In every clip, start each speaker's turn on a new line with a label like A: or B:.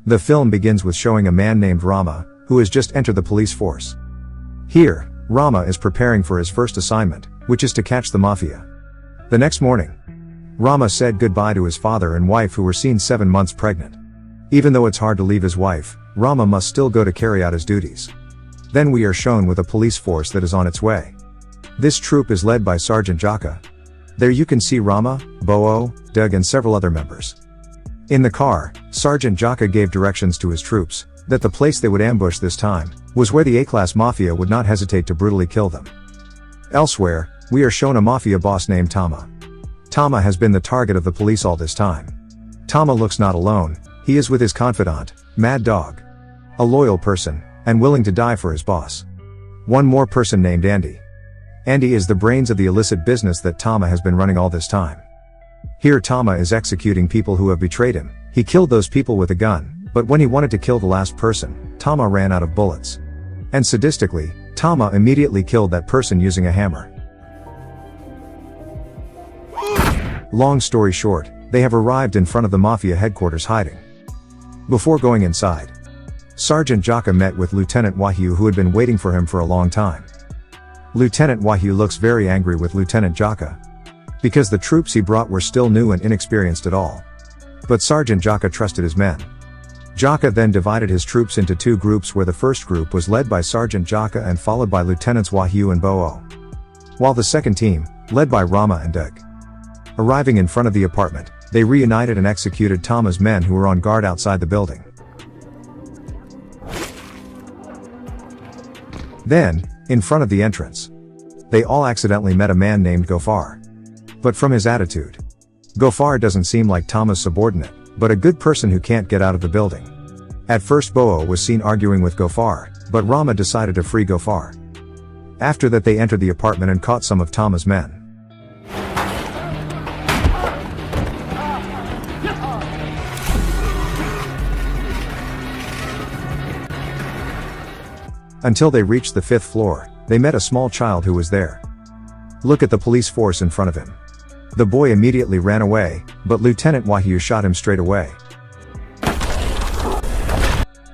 A: The film begins with showing a man named Rama, who has just entered the police force. Here, Rama is preparing for his first assignment, which is to catch the mafia. The next morning, Rama said goodbye to his father and wife who were seen 7 months pregnant. Even though it's hard to leave his wife, Rama must still go to carry out his duties. Then we are shown with a police force that is on its way. This troop is led by Sergeant Jaka. There you can see Rama, Bo-o, Doug and several other members. In the car, Sergeant Jaka gave directions to his troops, that the place they would ambush this time, was where the A-class mafia would not hesitate to brutally kill them. Elsewhere, we are shown a mafia boss named Tama. Tama has been the target of the police all this time. Tama looks not alone, he is with his confidant, Mad Dog. A loyal person, and willing to die for his boss. One more person named Andy. Andy is the brains of the illicit business that Tama has been running all this time. Here Tama is executing people who have betrayed him. He killed those people with a gun, but when he wanted to kill the last person, Tama ran out of bullets. And sadistically, Tama immediately killed that person using a hammer. Long story short, they have arrived in front of the mafia headquarters hiding. Before going inside, Sergeant Jaka met with Lieutenant Wahyu who had been waiting for him for a long time. Lieutenant Wahyu looks very angry with Lieutenant Jaka, because the troops he brought were still new and inexperienced at all. But Sergeant Jaka trusted his men. Jaka then divided his troops into 2 groups where the first group was led by Sergeant Jaka and followed by Lieutenants Wahyu and Bo-o. While the second team, led by Rama and Doug. Arriving in front of the apartment, they reunited and executed Tama's men who were on guard outside the building. Then, in front of the entrance, they all accidentally met a man named Gofar. But from his attitude, Gofar doesn't seem like Tama's subordinate, but a good person who can't get out of the building. At first Bo-o was seen arguing with Gofar, but Rama decided to free Gofar. After that they entered the apartment and caught some of Tama's men. Until they reached the 5th floor, they met a small child who was there. Look at the police force in front of him. The boy immediately ran away, but Lieutenant Wahyu shot him straight away.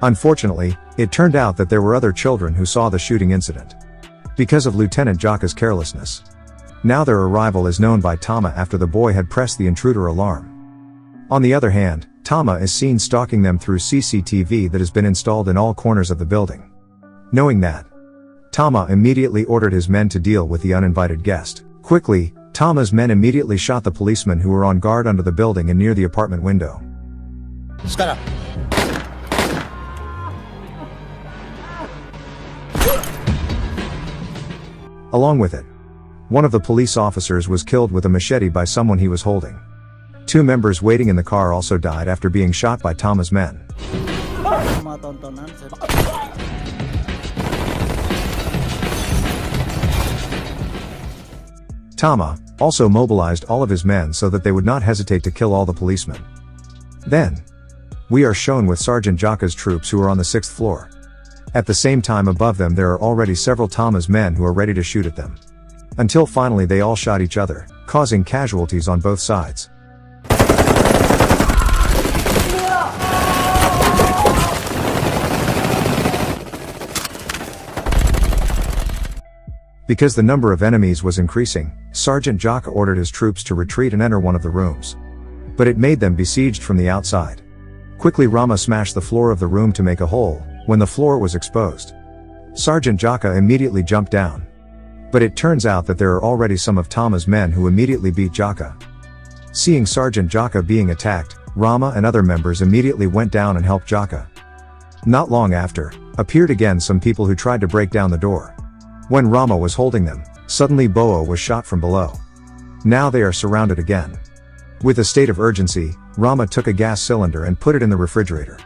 A: Unfortunately, it turned out that there were other children who saw the shooting incident. Because of Lieutenant Jaka's carelessness. Now their arrival is known by Tama after the boy had pressed the intruder alarm. On the other hand, Tama is seen stalking them through CCTV that has been installed in all corners of the building. Knowing that, Tama immediately ordered his men to deal with the uninvited guest. Quickly, Tama's men immediately shot the policemen who were on guard under the building and near the apartment window.
B: Sekarang.
A: Along with it, one of the police officers was killed with a machete by someone he was holding. 2 members waiting in the car also died after being shot by Tama's men. Tama also mobilized all of his men so that they would not hesitate to kill all the policemen. Then, we are shown with Sergeant Jaka's troops who are on the 6th floor. At the same time above them there are already several Tama's men who are ready to shoot at them. Until finally they all shot each other, causing casualties on both sides. Because the number of enemies was increasing, Sergeant Jaka ordered his troops to retreat and enter one of the rooms. But it made them besieged from the outside. Quickly Rama smashed the floor of the room to make a hole, when the floor was exposed. Sergeant Jaka immediately jumped down. But it turns out that there are already some of Tama's men who immediately beat Jaka. Seeing Sergeant Jaka being attacked, Rama and other members immediately went down and helped Jaka. Not long after, appeared again some people who tried to break down the door. When Rama was holding them, suddenly Bo-o was shot from below. Now they are surrounded again. With a state of urgency, Rama took a gas cylinder and put it in the refrigerator.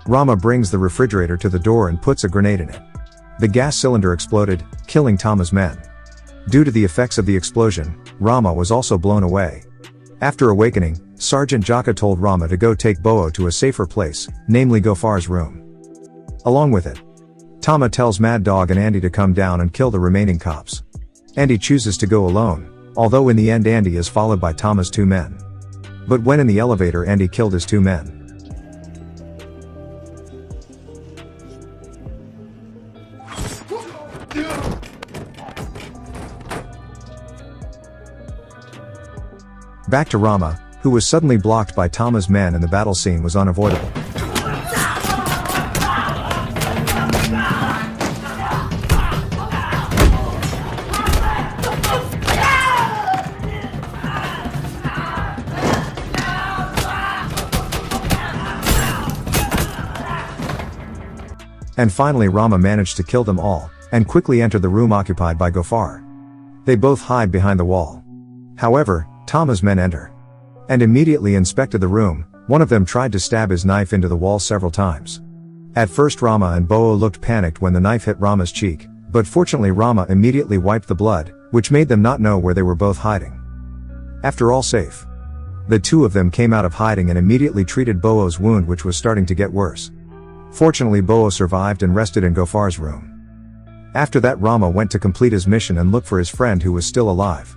A: Rama brings the refrigerator to the door and puts a grenade in it. The gas cylinder exploded, killing Tama's men. Due to the effects of the explosion, Rama was also blown away. After awakening, Sergeant Jaka told Rama to go take Bo-o to a safer place, namely Gofar's room. Along with it, Tama tells Mad Dog and Andy to come down and kill the remaining cops. Andy chooses to go alone, although in the end Andy is followed by Tama's 2 men. But when in the elevator Andy killed his 2 men. Back to Rama, who was suddenly blocked by Tama's men, and the battle scene was unavoidable. And finally Rama managed to kill them all, and quickly entered the room occupied by Gofar. They both hide behind the wall. However, Tama's men enter and immediately inspected the room. One of them tried to stab his knife into the wall several times. At first Rama and Boa looked panicked when the knife hit Rama's cheek, but fortunately Rama immediately wiped the blood, which made them not know where they were both hiding. After all safe, the two of them came out of hiding and immediately treated Boa's wound, which was starting to get worse. Fortunately Boa survived and rested in Gofar's room. After that Rama went to complete his mission and look for his friend who was still alive.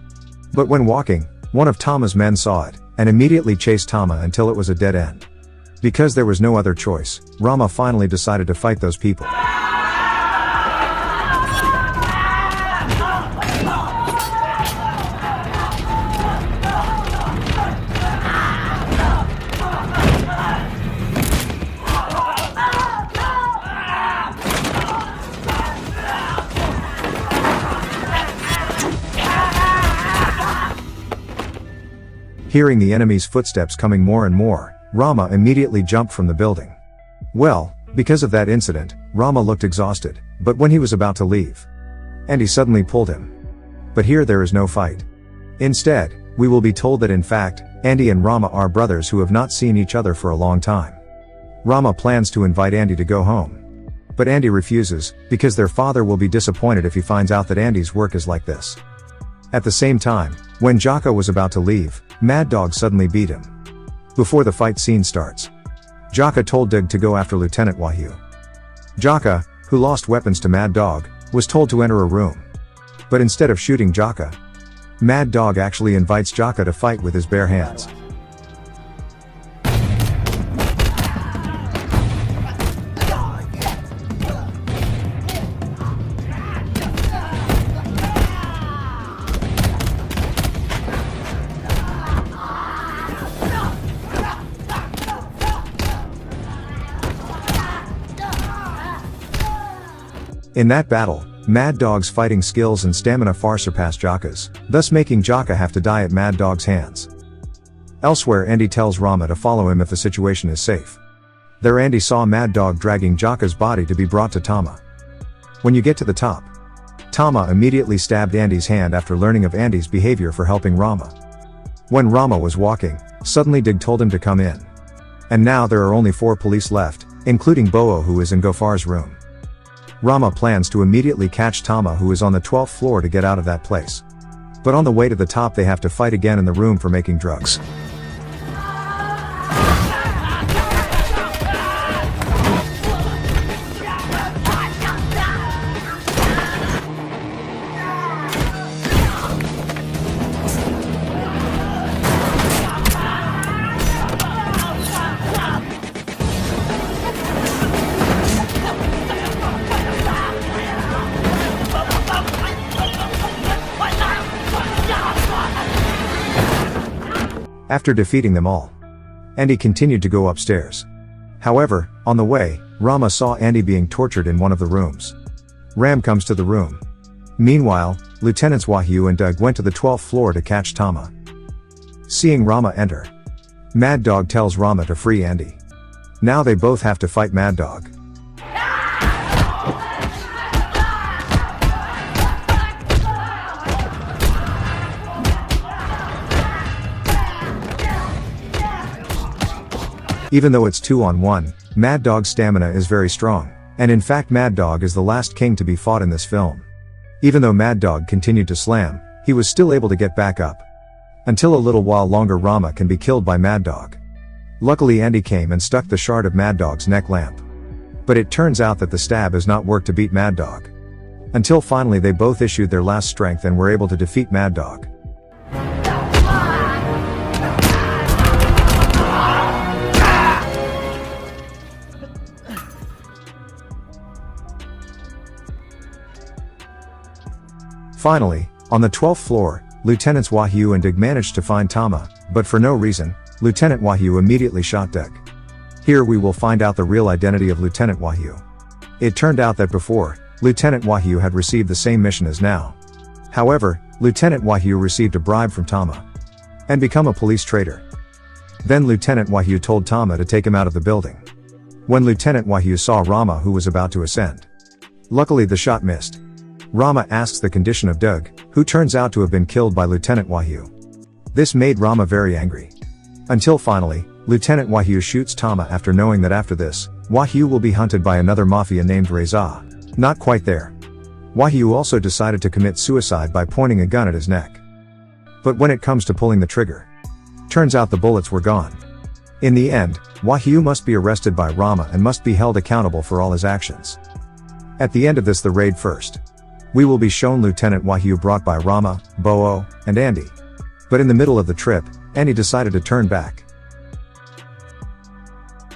A: But when walking, one of Tama's men saw it, and immediately chased Tama until it was a dead end. Because there was no other choice, Rama finally decided to fight those people. Hearing the enemy's footsteps coming more and more, Rama immediately jumped from the building. Well, because of that incident, Rama looked exhausted, but when he was about to leave, Andy suddenly pulled him. But here there is no fight. Instead, we will be told that in fact, Andy and Rama are brothers who have not seen each other for a long time. Rama plans to invite Andy to go home. But Andy refuses, because their father will be disappointed if he finds out that Andy's work is like this. At the same time, when Jaka was about to leave, Mad Dog suddenly beat him. Before the fight scene starts, Jaka told Dig to go after Lieutenant Wahyu. Jaka, who lost weapons to Mad Dog, was told to enter a room. But instead of shooting Jaka, Mad Dog actually invites Jaka to fight with his bare hands. In that battle, Mad Dog's fighting skills and stamina far surpassed Jaka's, thus making Jaka have to die at Mad Dog's hands. Elsewhere Andy tells Rama to follow him if the situation is safe. There Andy saw Mad Dog dragging Jaka's body to be brought to Tama. When you get to the top, Tama immediately stabbed Andy's hand after learning of Andy's behavior for helping Rama. When Rama was walking, suddenly Dig told him to come in. And now there are only 4 police left, including Boa who is in Gofar's room. Rama plans to immediately catch Tama who is on the 12th floor to get out of that place. But on the way to the top they have to fight again in the room for making drugs. After defeating them all, Andy continued to go upstairs. However, on the way, Rama saw Andy being tortured in one of the rooms. Ram comes to the room. Meanwhile, Lieutenants Wahyu and Doug went to the 12th floor to catch Tama. Seeing Rama enter, Mad Dog tells Rama to free Andy. Now they both have to fight Mad Dog. Even though it's 2-on-1, Mad Dog's stamina is very strong, and in fact Mad Dog is the last king to be fought in this film. Even though Mad Dog continued to slam, he was still able to get back up. Until a little while longer Rama can be killed by Mad Dog. Luckily Andy came and stuck the shard of Mad Dog's neck lamp. But it turns out that the stab has not worked to beat Mad Dog. Until finally they both issued their last strength and were able to defeat Mad Dog. Finally, on the 12th floor, Lieutenants Wahyu and Dig managed to find Tama, but for no reason, Lieutenant Wahyu immediately shot Dig. Here we will find out the real identity of Lieutenant Wahyu. It turned out that before, Lieutenant Wahyu had received the same mission as now. However, Lieutenant Wahyu received a bribe from Tama and become a police traitor. Then Lieutenant Wahyu told Tama to take him out of the building. When Lieutenant Wahyu saw Rama, who was about to ascend, luckily the shot missed. Rama asks the condition of Doug, who turns out to have been killed by Lieutenant Wahyu. This made Rama very angry. Until finally, Lieutenant Wahyu shoots Tama after knowing that after this, Wahyu will be hunted by another mafia named Reza. Not quite there. Wahyu also decided to commit suicide by pointing a gun at his neck. But when it comes to pulling the trigger, turns out the bullets were gone. In the end, Wahyu must be arrested by Rama and must be held accountable for all his actions. At the end of this, the raid first, we will be shown Lieutenant Wahyu brought by Rama, Bo'o, and Andy. But in the middle of the trip, Andy decided to turn back.